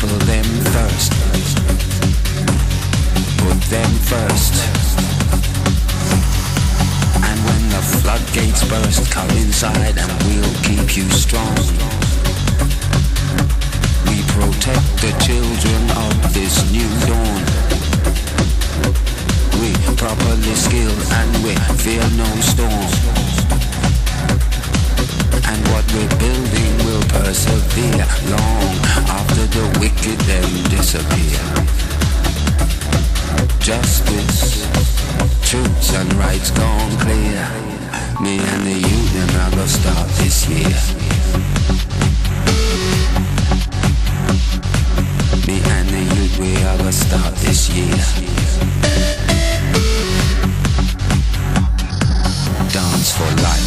people them first. Put them first. And when the floodgates burst, come inside and we'll keep you strong. We protect the children of this new dawn. We properly skilled and we fear no storm. And what we're building will persevere long after the wicked them disappear. Justice, truths and rights gone clear. Me and the youth them are gonna start this year. Me and the youth we are gonna start this year. Dance for life.